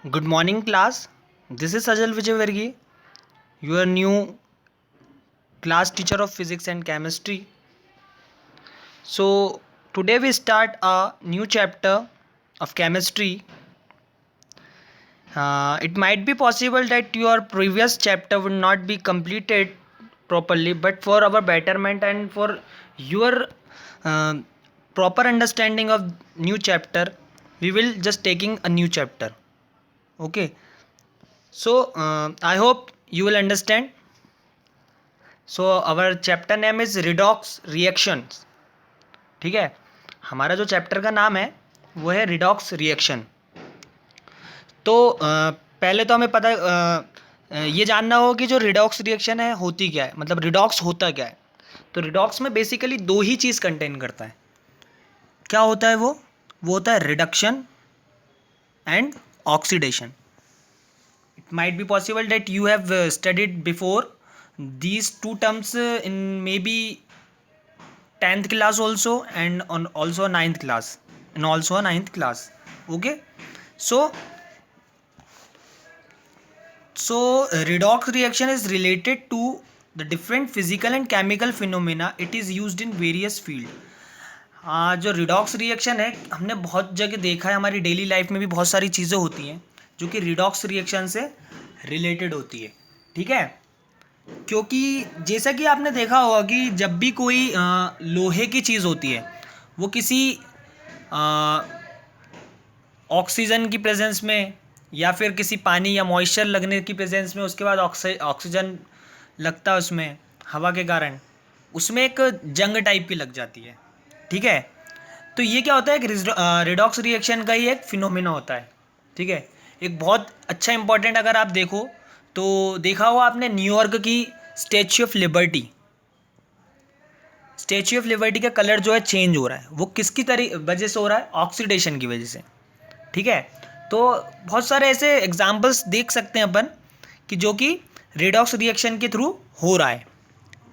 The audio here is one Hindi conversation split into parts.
Good morning, class. This is Sajal Vijayvergi, your new class teacher of physics and chemistry. So, today we start a new chapter of chemistry. It might be possible that your previous chapter would not be completed properly, but for our betterment and for your uh, proper understanding of new chapter, we will just taking a new chapter. Okay. So, I hope you will understand. So our chapter name is redox reactions. ठीक है, हमारा जो चैप्टर का नाम है वो है रिडॉक्स रिएक्शन. तो पहले तो हमें पता ये जानना होगा कि जो रिडॉक्स रिएक्शन है होती क्या है, मतलब रिडॉक्स होता क्या है. तो रिडॉक्स में बेसिकली दो ही चीज़ कंटेन करता है. क्या होता है वो होता है reduction and oxidation. It might be possible that you have studied before these two terms in maybe 10th class also and on also 9th class and also 9th class. Okay, so redox reaction is related to the different physical and chemical phenomena. It is used in various field. हाँ, जो रिडॉक्स रिएक्शन है हमने बहुत जगह देखा है, हमारी डेली लाइफ में भी बहुत सारी चीज़ें होती हैं जो कि रिडॉक्स रिएक्शन से रिलेटेड होती है. ठीक है, क्योंकि जैसा कि आपने देखा होगा कि जब भी कोई लोहे की चीज़ होती है वो किसी ऑक्सीजन की प्रेजेंस में या फिर किसी पानी या मॉइस्चर लगने की प्रेजेंस में उसके बाद ऑक्सीजन लगता है उसमें हवा के कारण, उसमें एक जंग टाइप की लग जाती है. ठीक है, तो ये क्या होता है, एक रिडॉक्स रिएक्शन का ही एक फिनोमिना होता है. ठीक है, एक बहुत अच्छा इंपॉर्टेंट, अगर आप देखो तो देखा होगा आपने न्यूयॉर्क की statue of liberty. Statue of liberty का कलर जो है चेंज हो रहा है, वो किसकी वजह से हो रहा है, ऑक्सीडेशन की वजह से. ठीक है, तो बहुत सारे ऐसे एग्जाम्पल्स देख सकते हैं अपन कि जो कि रिडॉक्स रिएक्शन के थ्रू हो रहा है.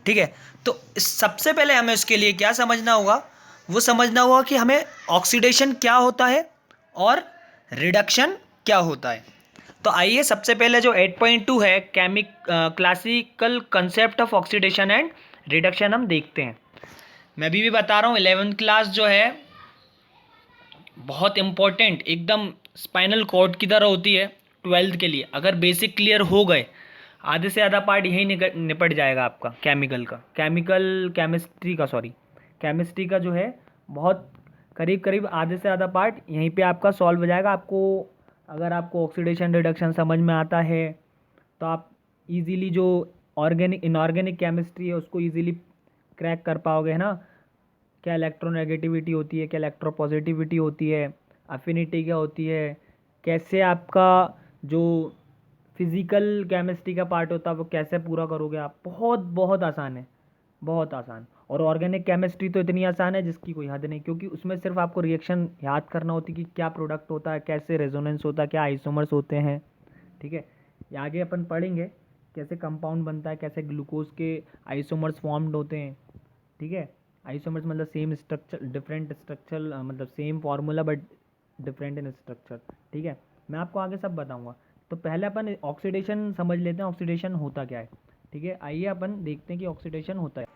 ठीक है, तो सबसे पहले हमें उसके लिए क्या समझना होगा, वो समझना होगा कि हमें ऑक्सीडेशन क्या होता है और रिडक्शन क्या होता है. तो आइए सबसे पहले जो 8.2 है classical concept of oxidation and reduction हम देखते हैं. मैं अभी भी बता रहा हूँ 11th क्लास जो है बहुत इंपॉर्टेंट, एकदम स्पाइनल कॉर्ड की तरह होती है 12th के लिए. अगर बेसिक क्लियर हो गए आधे से ज़्यादा पार्ट यही निपट जाएगा आपका केमिस्ट्री का जो है बहुत करीब करीब आधे से ज़्यादा पार्ट यहीं पे आपका सॉल्व हो जाएगा. अगर आपको ऑक्सीडेशन रिडक्शन समझ में आता है तो आप इजीली जो इनऑर्गेनिक केमिस्ट्री है उसको इजीली क्रैक कर पाओगे, है ना. क्या इलेक्ट्रोनेगेटिविटी होती है, क्या इलेक्ट्रोपॉजिटिविटी होती है, अफिनिटी क्या होती है, कैसे आपका जो फिज़िकल केमिस्ट्री का पार्ट होता है वो कैसे पूरा करोगे आप. बहुत बहुत आसान है, बहुत आसान. और ऑर्गेनिक केमिस्ट्री तो इतनी आसान है जिसकी कोई हद नहीं, क्योंकि उसमें सिर्फ आपको रिएक्शन याद करना होती है कि क्या प्रोडक्ट होता है, कैसे रेजोनेंस होता है, क्या आइसोमर्स होते हैं. ठीक है, ये आगे अपन पढ़ेंगे कैसे कंपाउंड बनता है, कैसे ग्लूकोज के आइसोमर्स फॉर्म्ड होते हैं. ठीक है, आइसोमर्स मतलब सेम स्ट्रक्चर डिफरेंट स्ट्रक्चर, मतलब same formula but different in structure. ठीक है, मैं आपको आगे सब बताऊंगा. तो पहले अपन ऑक्सीडेशन समझ लेते हैं, ऑक्सीडेशन होता क्या है. ठीक है, आइए अपन देखते हैं कि ऑक्सीडेशन होता है.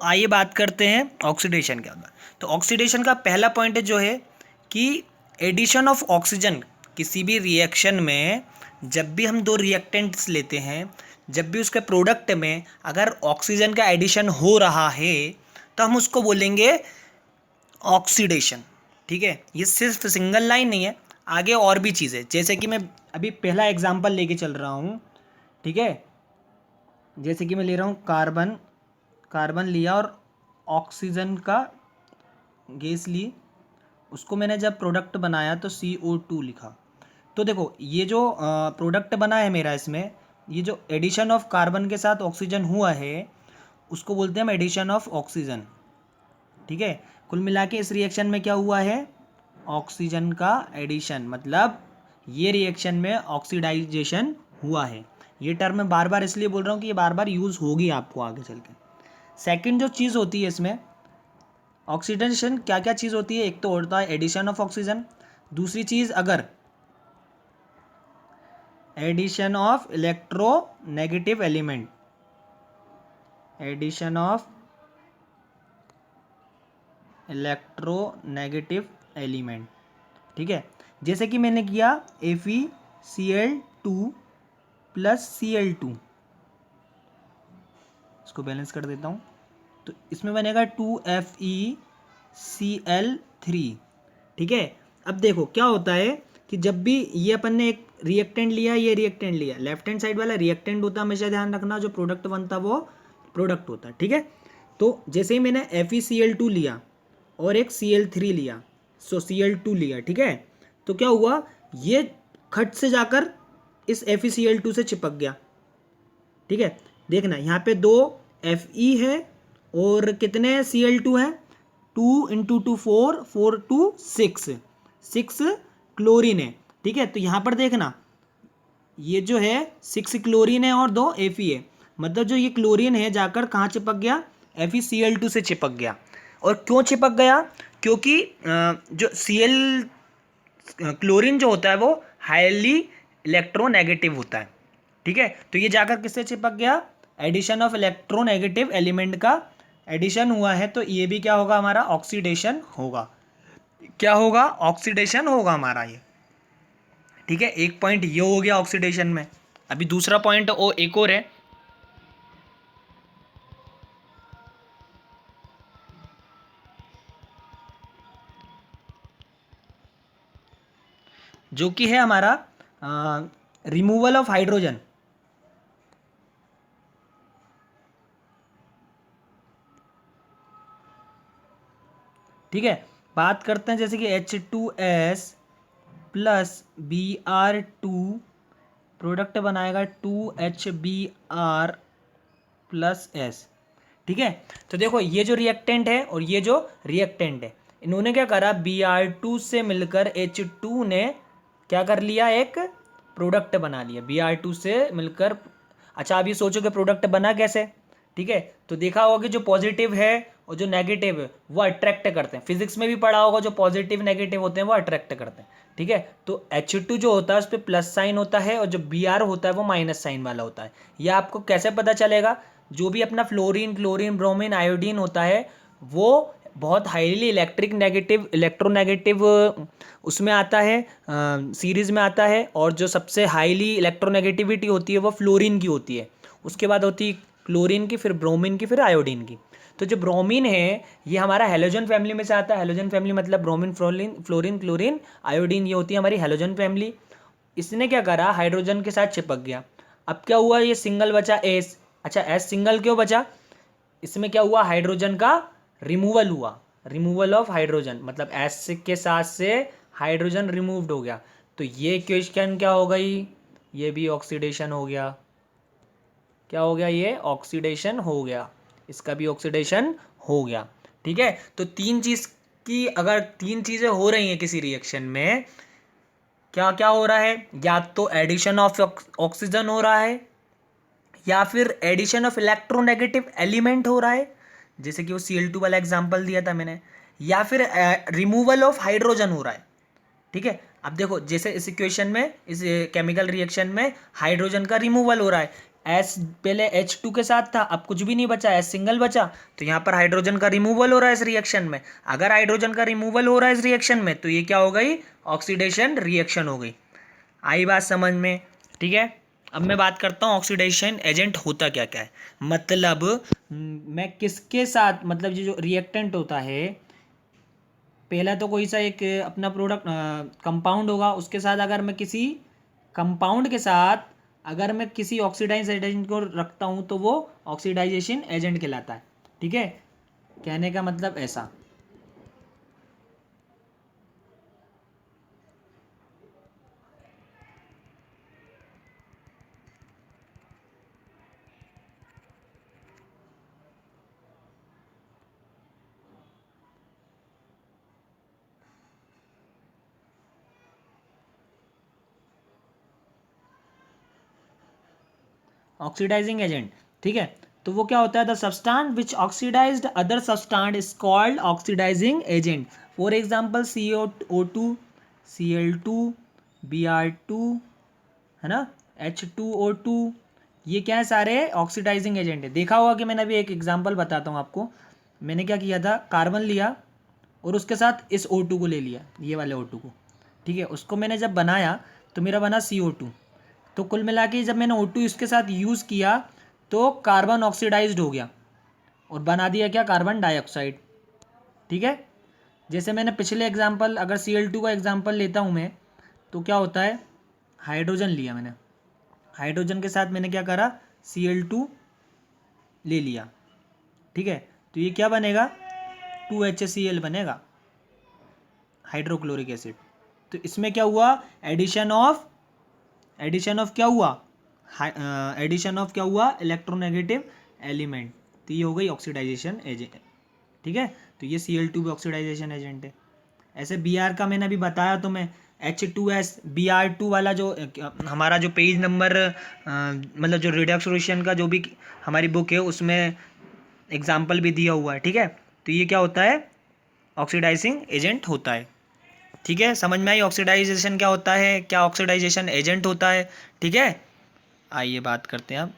आइए बात करते हैं ऑक्सीडेशन क्या होता है. तो ऑक्सीडेशन का पहला पॉइंट जो है कि एडिशन ऑफ ऑक्सीजन किसी भी रिएक्शन में, जब भी हम दो रिएक्टेंट्स लेते हैं, जब भी उसके प्रोडक्ट में अगर ऑक्सीजन का एडिशन हो रहा है तो हम उसको बोलेंगे ऑक्सीडेशन. ठीक है, ये सिर्फ सिंगल लाइन नहीं है, आगे और भी चीज़ें, जैसे कि मैं अभी पहला एग्जांपल लेके चल रहा हूँ. ठीक है, जैसे कि मैं ले रहा हूँ कार्बन लिया और ऑक्सीजन का गैस ली, उसको मैंने जब प्रोडक्ट बनाया तो CO2 लिखा. तो देखो ये जो प्रोडक्ट बना है मेरा, इसमें ये जो एडिशन ऑफ कार्बन के साथ ऑक्सीजन हुआ है उसको बोलते हैं हम एडिशन ऑफ ऑक्सीजन. ठीक है, कुल मिला के इस रिएक्शन में क्या हुआ है, ऑक्सीजन का एडिशन, मतलब ये रिएक्शन में ऑक्सीडाइजेशन हुआ है. ये टर्म मैं बार बार इसलिए बोल रहा हूँ कि ये बार बार यूज़ होगी आपको आगे चल के. सेकेंड जो चीज़ होती है इसमें ऑक्सीडेशन, क्या क्या चीज़ होती है, एक तो होता है एडिशन ऑफ ऑक्सीजन. दूसरी चीज़, अगर addition of electronegative element, addition of electronegative element, ठीक है। जैसे कि मैंने किया FeCl2 प्लस Cl2, इसको बैलेंस कर देता हूँ, तो इसमें बनेगा 2FeCl3, ठीक है। अब देखो क्या होता है कि जब भी ये अपन ने एक रिएक्टेंट लिया, ये रिएक्टेंट लिया, लेफ्ट हैंड साइड वाला रिएक्टेंट होता है, हमेशा ध्यान रखना, जो प्रोडक्ट बनता है वो प्रोडक्ट होता है, ठीक है। तो जैसे ही मैंने FeCl2 लिया और एक Cl3 लिया, सो Cl2 लिया, ठीक है, तो क्या हुआ, ये खट से जाकर इस FeCl2 से चिपक गया, ठीक है। देखना यहाँ पे 2 Fe है और कितने Cl2 है, 2 इंटू 2 4, 4 2 6, 6 क्लोरीन है, ठीक है। तो यहाँ पर देखना ये जो है 6 क्लोरीन है और 2 Fe है, मतलब जो ये क्लोरीन है जाकर कहाँ चिपक गया, FeCl2 से चिपक गया। और क्यों चिपक गया, क्योंकि जो Cl क्लोरीन जो होता है वो हाईली इलेक्ट्रोनेगेटिव होता है, ठीक है। तो ये जाकर किससे चिपक गया, एडिशन ऑफ इलेक्ट्रोनेगेटिव एलिमेंट का एडिशन हुआ है, तो ये भी क्या होगा हमारा, ऑक्सीडेशन होगा। क्या होगा, ऑक्सीडेशन होगा हमारा ये, ठीक है। एक पॉइंट ये हो गया ऑक्सीडेशन में। अभी दूसरा पॉइंट एक और है, जो कि है हमारा रिमूवल ऑफ हाइड्रोजन, ठीक है। बात करते हैं जैसे कि H2S प्लस Br2 प्रोडक्ट बनाएगा 2HBr प्लस S, ठीक है। तो देखो ये जो रिएक्टेंट है और ये जो रिएक्टेंट है, इन्होंने क्या करा, Br2 से मिलकर H2 ने क्या कर लिया, एक प्रोडक्ट बना लिया Br2 से मिलकर। अच्छा आप ये सोचो कि प्रोडक्ट बना कैसे, ठीक है। तो देखा होगा कि जो पॉजिटिव है और जो नेगेटिव है वो अट्रैक्ट करते हैं, फिजिक्स में भी पढ़ा होगा, जो पॉजिटिव नेगेटिव होते हैं वो अट्रैक्ट करते हैं, ठीक है। तो H2 जो होता है उस पर प्लस साइन होता है और जो Br होता है वो माइनस साइन वाला होता है। यह आपको कैसे पता चलेगा, जो भी अपना फ्लोरीन, क्लोरीन, ब्रोमीन, आयोडीन होता है वो बहुत हाईली इलेक्ट्रिक नेगेटिव, इलेक्ट्रोनेगेटिव उसमें आता है, सीरीज में आता है। और जो सबसे हाईली इलेक्ट्रोनेगेटिविटी होती है वो फ्लोरीन की होती है, उसके बाद होती है क्लोरीन की, फिर ब्रोमीन की, फिर आयोडीन की। तो जो ब्रोमीन है ये हमारा हेलोजन फैमिली में से आता है, हेलोजन फैमिली मतलब bromine, fluorine, fluorine, chlorine, iodine, ये होती है हमारी हेलोजन फैमिली। इसने क्या करा, हाइड्रोजन के साथ चिपक गया। अब क्या हुआ, ये सिंगल बचा एस। अच्छा एस सिंगल क्यों बचा, इसमें क्या हुआ, हाइड्रोजन का रिमूवल हुआ, रिमूवल ऑफ हाइड्रोजन, मतलब एस के साथ से हाइड्रोजन रिमूव्ड हो गया। तो ये क्वेश्चन क्या हो गई, ये भी ऑक्सीडेशन हो गया। क्या हो गया, ये ऑक्सीडेशन हो गया, इसका भी ऑक्सीडेशन हो गया, ठीक है। तो तीन चीज की, अगर तीन चीजें हो रही हैं किसी रिएक्शन में, क्या क्या हो रहा है, या तो एडिशन ऑफ ऑक्सीजन हो रहा है, या फिर एडिशन ऑफ इलेक्ट्रोनेगेटिव एलिमेंट हो रहा है, जैसे कि वो Cl2 वाला एग्जांपल दिया था मैंने, या फिर रिमूवल ऑफ हाइड्रोजन हो रहा है, ठीक है। अब देखो जैसे इस इक्वेशन में, इस केमिकल रिएक्शन में हाइड्रोजन का रिमूवल हो रहा है, एस पहले H2 के साथ था, अब कुछ भी नहीं बचा, एस सिंगल बचा, तो यहाँ पर हाइड्रोजन का रिमूवल हो रहा है इस रिएक्शन में। अगर हाइड्रोजन का रिमूवल हो रहा है इस रिएक्शन में, तो ये क्या हो गई, ऑक्सीडेशन रिएक्शन हो गई। आई बात समझ में, ठीक है। अब मैं बात करता हूँ ऑक्सीडेशन एजेंट होता क्या क्या है, मतलब मैं किसके साथ, मतलब ये जो रिएक्टेंट होता है, पहला तो कोई सा एक अपना प्रोडक्ट कंपाउंड होगा, उसके साथ अगर मैं किसी कंपाउंड के साथ अगर मैं किसी ऑक्सीडाइज एजेंट को रखता हूँ तो वो ऑक्सीडाइजेशन एजेंट कहलाता है, ठीक है। कहने का मतलब ऐसा। ऑक्सीडाइजिंग एजेंट, ठीक है। तो वो क्या होता है, the substance which oxidised other substance is called oxidising agent. For example CO2, Cl2, Br2, है ना, H2O2, ये क्या है, सारे ऑक्सीडाइजिंग एजेंट है। देखा होगा कि मैंने अभी एक एग्जांपल बताता हूँ आपको। मैंने क्या किया था, कार्बन लिया और उसके साथ इस O2 को ले लिया, ये वाले O2 को, ठीक है। उसको मैंने जब बनाया तो मेरा बना CO2। तो कुल मिला के जब मैंने O2 इसके साथ यूज़ किया तो कार्बन ऑक्सीडाइज्ड हो गया और बना दिया क्या, कार्बन डाइऑक्साइड, ठीक है। जैसे मैंने पिछले एग्जाम्पल, अगर Cl2 का एग्जाम्पल लेता हूँ मैं, तो क्या होता है, हाइड्रोजन लिया मैंने, हाइड्रोजन के साथ मैंने क्या करा, Cl2 ले लिया, ठीक है। तो ये क्या बनेगा, 2HCl बनेगा, हाइड्रोक्लोरिक एसिड। तो इसमें क्या हुआ, एडिशन ऑफ क्या हुआ, एडिशन ऑफ क्या हुआ, इलेक्ट्रोनेगेटिव एलिमेंट। तो ये हो गई ऑक्सीडाइजेशन एजेंट, ठीक है। तो ये Cl2 भी ऑक्सीडाइजेशन एजेंट है। ऐसे Br का मैंने अभी बताया तो मैं, H2S Br2 वाला जो हमारा जो पेज नंबर मतलब जो रिडक्स रिएक्शन का जो भी हमारी बुक है उसमें एग्जाम्पल भी दिया हुआ है, ठीक है। तो ये क्या होता है, ऑक्सीडाइजिंग एजेंट होता है, ठीक है। समझ में आई ऑक्सीडाइजेशन क्या होता है, क्या ऑक्सीडाइजेशन एजेंट होता है, ठीक है। आइए बात करते हैं अब।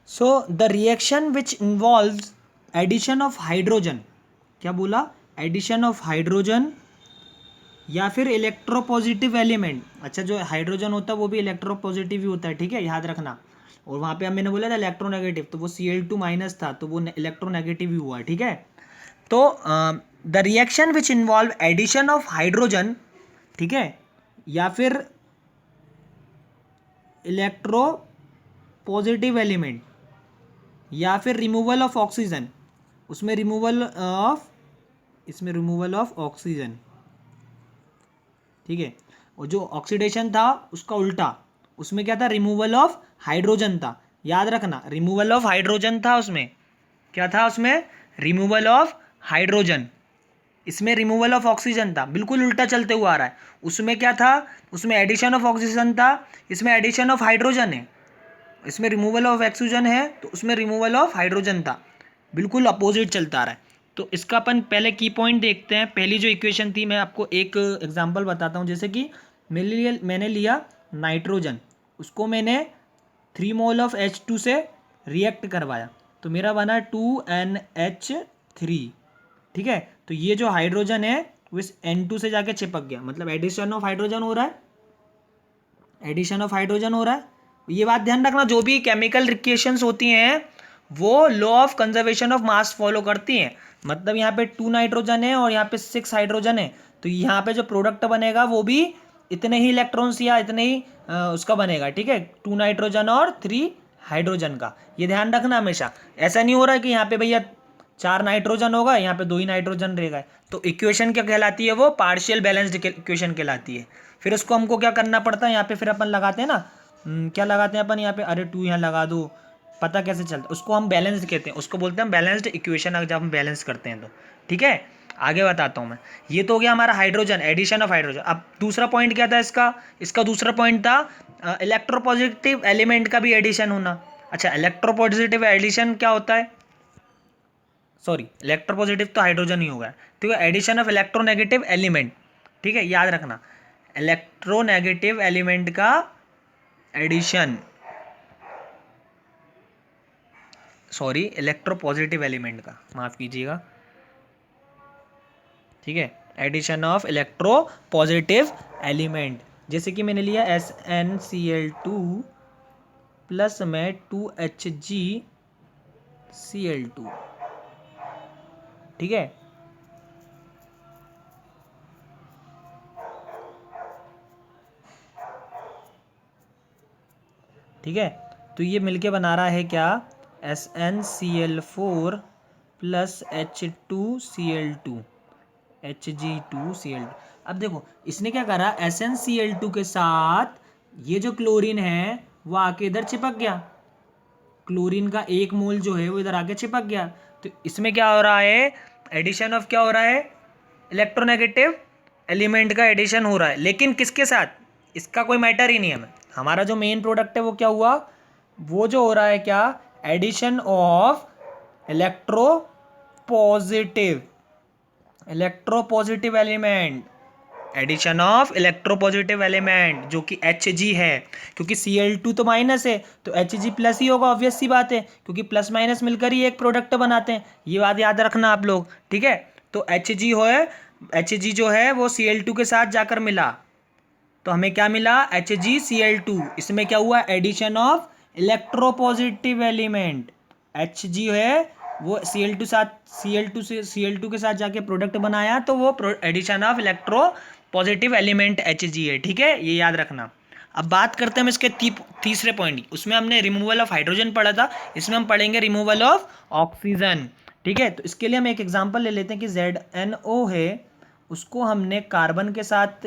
So the reaction which involves addition of hydrogen, क्या बोला, एडिशन ऑफ हाइड्रोजन या फिर इलेक्ट्रोपॉजिटिव एलिमेंट। अच्छा, जो हाइड्रोजन होता है वो भी इलेक्ट्रोपॉजिटिव ही होता है, ठीक है, याद रखना। और वहाँ पे मैंने बोला था इलेक्ट्रोनेगेटिव, तो वो Cl2 माइनस था तो वो इलेक्ट्रोनेगेटिव ही हुआ, ठीक है। तो the reaction which involve addition of hydrogen, ठीक है, या फिर इलेक्ट्रो पॉजिटिव एलिमेंट या फिर रिमूवल ऑफ ऑक्सीजन, उसमें रिमूवल ऑफ, इसमें रिमूवल ऑफ ऑक्सीजन, ठीक है। और जो ऑक्सीडेशन था उसका उल्टा, उसमें क्या था, रिमूवल ऑफ हाइड्रोजन था, याद रखना, रिमूवल ऑफ हाइड्रोजन था उसमें, क्या था उसमें, रिमूवल ऑफ हाइड्रोजन। इसमें रिमूवल ऑफ ऑक्सीजन था, बिल्कुल उल्टा चलते हुआ आ रहा है। उसमें क्या था, उसमें एडिशन ऑफ ऑक्सीजन था, इसमें एडिशन ऑफ हाइड्रोजन है। इसमें रिमूवल ऑफ ऑक्सीजन है तो उसमें रिमूवल ऑफ हाइड्रोजन था, बिल्कुल अपोजिट चलता आ रहा है। तो इसका अपन पहले की पॉइंट देखते हैं। पहली जो इक्वेशन थी, मैं आपको एक एग्जांपल बताता हूँ। जैसे कि मैंने लिया नाइट्रोजन, उसको मैंने 3 मोल ऑफ H2 से रिएक्ट करवाया तो मेरा बना 2NH3, ठीक है। तो ये जो हाइड्रोजन है वो इस N2 से जाके चिपक गया, मतलब एडिशन ऑफ हाइड्रोजन हो रहा है, एडिशन ऑफ हाइड्रोजन हो रहा है। ये बात ध्यान रखना, जो भी केमिकल रिएक्शंस होती हैं वो law of conservation of mass follow करती हैं। मतलब यहाँ पे 2 नाइट्रोजन है और यहाँ पे 6 हाइड्रोजन है, तो यहाँ पे जो प्रोडक्ट बनेगा वो भी इतने ही इलेक्ट्रॉन्स या इतने ही उसका बनेगा, ठीक है, 2 नाइट्रोजन और 3 हाइड्रोजन का। ये ध्यान रखना हमेशा, ऐसा नहीं हो रहा है कि यहाँ पे भैया 4 नाइट्रोजन होगा, यहाँ पे 2 ही नाइट्रोजन रहेगा। तो इक्वेशन क्या कहलाती है, वो पार्शियल बैलेंस्ड इक्वेशन कहलाती है। फिर उसको हमको क्या करना पड़ता है, यहाँ पे फिर अपन लगाते हैं ना, क्या लगाते हैं अपन यहाँ पे, अरे 2 यहाँ लगा दो, पता कैसे चलता है, उसको हम बैलेंस्ड कहते हैं, उसको बोलते हैं बैलेंस्ड इक्वेशन, जब हम बैलेंस करते हैं तो, ठीक है। आगे बताता हूँ मैं। ये तो हो गया हमारा हाइड्रोजन, एडिशन ऑफ हाइड्रोजन। अब दूसरा पॉइंट क्या था इसका दूसरा पॉइंट था इलेक्ट्रोपॉजिटिव एलिमेंट का भी एडिशन होना। अच्छा, इलेक्ट्रोपॉजिटिव एडिशन क्या होता है, सॉरी इलेक्ट्रोपॉजिटिव तो हाइड्रोजन ही होगा, ठीक है, एडिशन ऑफ इलेक्ट्रोनेगेटिव एलिमेंट, ठीक है, याद रखना, इलेक्ट्रोनेगेटिव एलिमेंट का एडिशन, सॉरी इलेक्ट्रोपॉजिटिव एलिमेंट का, माफ कीजिएगा, ठीक है, addition of electropositive element. जैसे कि मैंने लिया SnCl2 प्लस में 2HgCl2, ठीक है। ठीक है, तो ये मिलके बना रहा है क्या, SnCl4 प्लस H2Cl2, Hg2Cl2। अब देखो इसने क्या करा, SnCl2 के साथ ये जो क्लोरीन है वो आके इधर चिपक गया, क्लोरीन का 1 मोल जो है वो इधर आके चिपक गया। तो इसमें क्या हो रहा है, एडिशन ऑफ क्या हो रहा है, इलेक्ट्रोनेगेटिव एलिमेंट का एडिशन हो रहा है, लेकिन किसके साथ, इसका कोई मैटर ही नहीं है। हमारा जो मेन प्रोडक्ट है वो क्या हुआ, वो जो हो रहा है क्या, addition of electropositive electropositive element, addition of electropositive element जो कि Hg है, क्योंकि Cl2 तो माइनस है तो Hg प्लस ही होगा, ऑब्वियस सी बात है, क्योंकि प्लस माइनस मिलकर ही एक प्रोडक्ट बनाते हैं, ये बात याद रखना आप लोग, ठीक है। तो Hg जो है वो Cl2 के साथ जाकर मिला, तो हमें क्या मिला, HgCl2, इसमें क्या हुआ, addition of electropositive element, Hg है वो Cl2 के साथ जाके प्रोडक्ट बनाया, तो वो addition of electropositive element Hg है, ठीक है, ये याद रखना। अब बात करते हैं हम इसके तीसरे पॉइंट की, उसमें हमने रिमूवल ऑफ हाइड्रोजन पढ़ा था, इसमें हम पढ़ेंगे रिमूवल ऑफ ऑक्सीजन, ठीक है। तो इसके लिए हम एक एग्जांपल ले लेते हैं कि ZNO है, उसको हमने कार्बन के साथ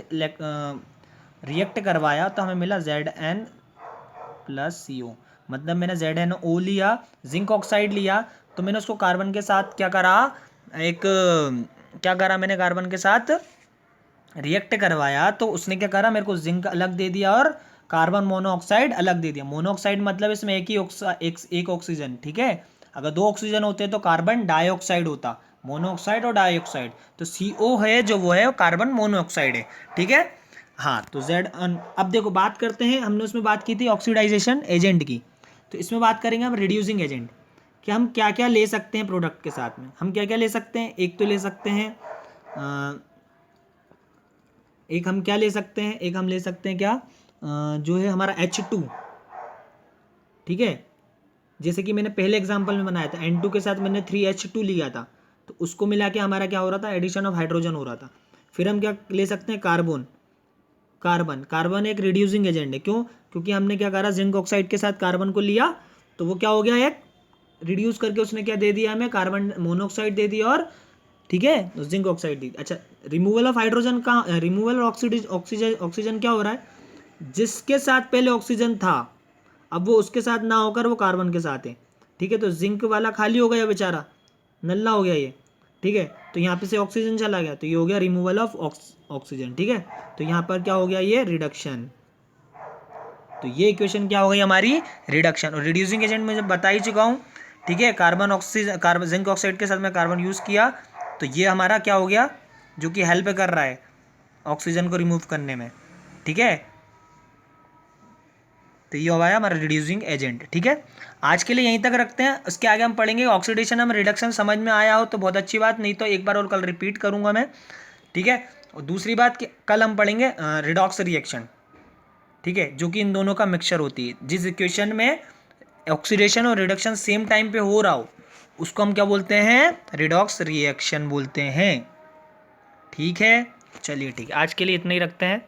रिएक्ट करवाया तो हमें मिला Zn+CO, मतलब मैंने ZNO लिया, जिंक ऑक्साइड लिया, तो मैंने उसको कार्बन के साथ क्या करा, मैंने कार्बन के साथ रिएक्ट करवाया, तो उसने क्या करा, मेरे को जिंक अलग दे दिया और कार्बन मोनोऑक्साइड अलग दे दिया। मोनोऑक्साइड मतलब इसमें एक ऑक्सीजन, ठीक है, अगर दो ऑक्सीजन होते तो कार्बन डाइऑक्साइड होता, मोनोऑक्साइड और डाइऑक्साइड, तो CO है जो वो है कार्बन मोनोऑक्साइड है, ठीक है। हाँ, तो अब देखो बात करते हैं, हमने उसमें बात की थी ऑक्सीडाइजेशन एजेंट की, तो इसमें बात करेंगे हम रिड्यूसिंग एजेंट, कि हम क्या क्या ले सकते हैं प्रोडक्ट के साथ में, हम क्या क्या ले सकते हैं, एक तो ले सकते हैं एक हम क्या ले सकते हैं, एक हम ले सकते हैं क्या, जो है हमारा H2, ठीक है, जैसे कि मैंने पहले एग्जांपल में बनाया था, N2 के साथ मैंने 3H2 लिया था, तो उसको मिला के हमारा क्या हो रहा था, एडिशन ऑफ हाइड्रोजन हो रहा था। फिर हम क्या ले सकते हैं, कार्बन एक रिड्यूसिंग एजेंट है, क्यों, क्योंकि हमने क्या करा, जिंक ऑक्साइड के साथ कार्बन को लिया, तो वो क्या हो गया, एक रिड्यूस करके उसने क्या दे दिया हमें, कार्बन मोनोऑक्साइड दे दिया, और ठीक है, तो जिंक ऑक्साइड दी। अच्छा, रिमूवल ऑफ हाइड्रोजन का, रिमूवल ऑक्सीजन क्या हो रहा है, जिसके साथ पहले ऑक्सीजन था अब वो उसके साथ ना होकर वो कार्बन के साथ है, ठीक है, तो जिंक वाला खाली हो गया बेचारा, नल्ला हो गया ये, ठीक है, तो यहाँ पे से ऑक्सीजन चला गया, तो ये हो गया रिमूवल ऑफ ऑक्सीजन, ठीक है, तो यहाँ पर क्या हो गया, ये रिडक्शन, तो ये इक्वेशन क्या हो गई हमारी, रिडक्शन। और रिड्यूसिंग एजेंट में जब बता ही चुका हूँ, ठीक है, कार्बन जिंक ऑक्साइड के साथ में कार्बन यूज़ किया, तो ये हमारा क्या हो गया, जो कि हेल्प कर रहा है ऑक्सीजन को रिमूव करने में, ठीक है, तो ये हुआ है हमारा रिड्यूसिंग एजेंट, ठीक है। आज के लिए यहीं तक रखते हैं, उसके आगे हम पढ़ेंगे ऑक्सीडेशन, हम रिडक्शन समझ में आया हो तो बहुत अच्छी बात, नहीं तो एक बार और कल रिपीट करूंगा मैं, ठीक है। और दूसरी बात कि कल हम पढ़ेंगे रिडॉक्स रिएक्शन, ठीक है, जो कि इन दोनों का मिक्सचर होती है, जिस इक्वेशन में ऑक्सीडेशन और रिडक्शन सेम टाइम पे हो रहा हो उसको हम क्या बोलते हैं, रिडॉक्स रिएक्शन बोलते हैं, ठीक है। चलिए ठीक है, आज के लिए इतना ही रखते हैं।